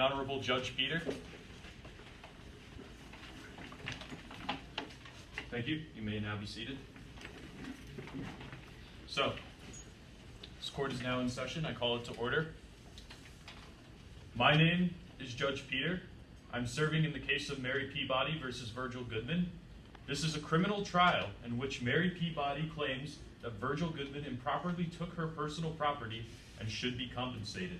Honorable Judge Peter. Thank you. You may now be seated. So, this court is now in session. I call it to order. My name is Judge Peter. I'm serving in the case of Mary Peabody versus Virgil Goodman. This is a criminal trial in which Mary Peabody claims that Virgil Goodman improperly took her personal property and should be compensated.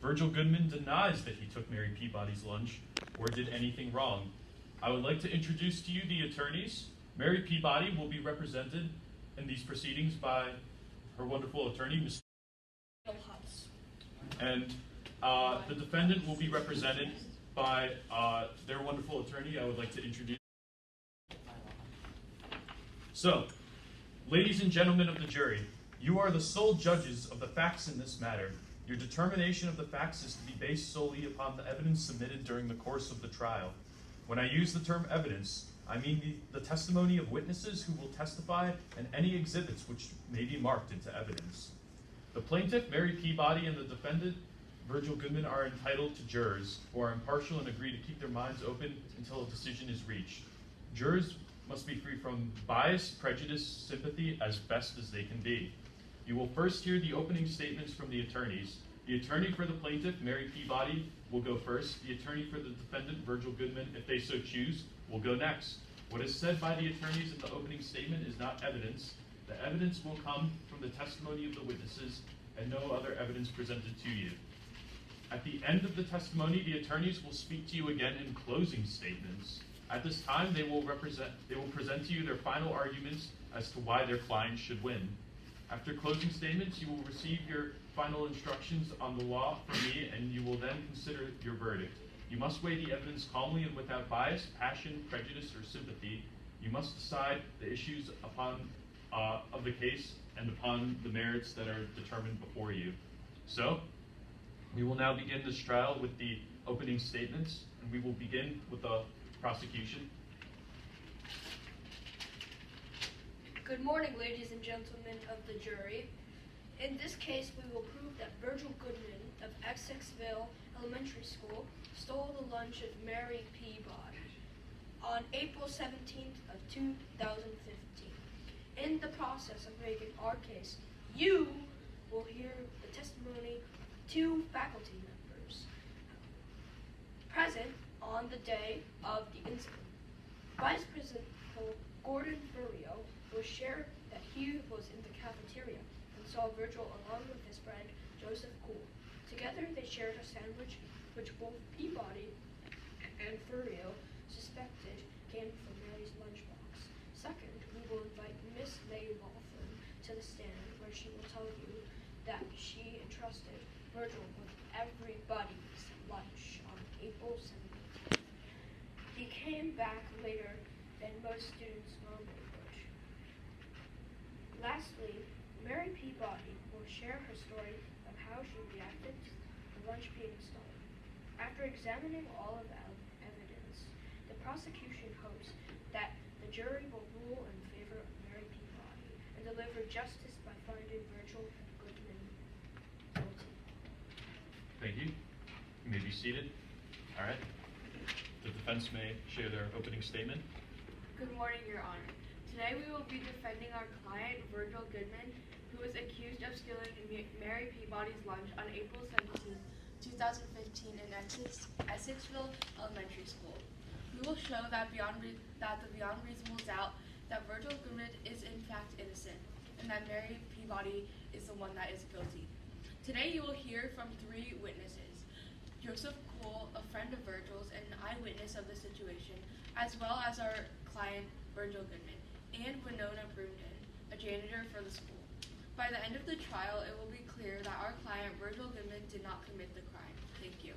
Virgil Goodman denies that he took Mary Peabody's lunch or did anything wrong. I would like to introduce to you the attorneys. Mary Peabody will be represented in these proceedings by her wonderful attorney, Ms. And the defendant will be represented by their wonderful attorney. I would like to introduce. So, ladies and gentlemen of the jury, you are the sole judges of the facts in this matter. Your determination of the facts is to be based solely upon the evidence submitted during the course of the trial. When I use the term evidence, I mean the testimony of witnesses who will testify and any exhibits which may be marked into evidence. The plaintiff, Mary Peabody, and the defendant, Virgil Goodman, are entitled to jurors who are impartial and agree to keep their minds open until a decision is reached. Jurors must be free from bias, prejudice, sympathy as best as they can be. You will first hear the opening statements from the attorneys. The attorney for the plaintiff, Mary Peabody, will go first. The attorney for the defendant, Virgil Goodman, if they so choose, will go next. What is said by the attorneys in the opening statement is not evidence. The evidence will come from the testimony of the witnesses and no other evidence presented to you. At the end of the testimony, the attorneys will speak to you again in closing statements. At this time, they will present to you their final arguments as to why their client should win. After closing statements, you will receive your final instructions on the law from me, and you will then consider your verdict. You must weigh the evidence calmly and without bias, passion, prejudice, or sympathy. You must decide the issues of the case and upon the merits that are determined before you. So, we will now begin this trial with the opening statements, and we will begin with the prosecution. Good morning, ladies and gentlemen of the jury. In this case, we will prove that Virgil Goodman of Essexville Elementary School stole the lunch of Mary Peabody on April 17th of 2015. In the process of making our case, you will hear the testimony of 2 faculty members present on the day of the incident. Vice Principal Gordon Furio will share that he was in the cafeteria and saw Virgil along with his friend Joseph Cool. Together they shared a sandwich which both Peabody and Furio suspected came from Mary's lunchbox. Second, we will invite Miss May Lawson to the stand where she will tell you that she entrusted Virgil with everybody's lunch on April 17th. He came back later than most students normally would. Lastly, Mary Peabody will share her story of how she reacted to the lunch being stolen. After examining all of the evidence, the prosecution hopes that the jury will rule in favor of Mary Peabody and deliver justice by finding Virgil Goodman guilty. Thank you. You may be seated. All right. The defense may share their opening statement. Good morning, Your Honor. Today we will be defending our client, Virgil Goodman, who is accused of stealing Mary Peabody's lunch on April 17, 2015 in Essexville Elementary School. We will show that beyond reasonable doubt that Virgil Goodman is in fact innocent and that Mary Peabody is the one that is guilty. Today you will hear from 3 witnesses: Joseph Cool, a friend of Virgil's and an eyewitness of the situation, as well as our client, Virgil Goodman, and Winona Brumden, a janitor for the school. By the end of the trial, it will be clear that our client, Virgil Goodman, did not commit the crime. Thank you.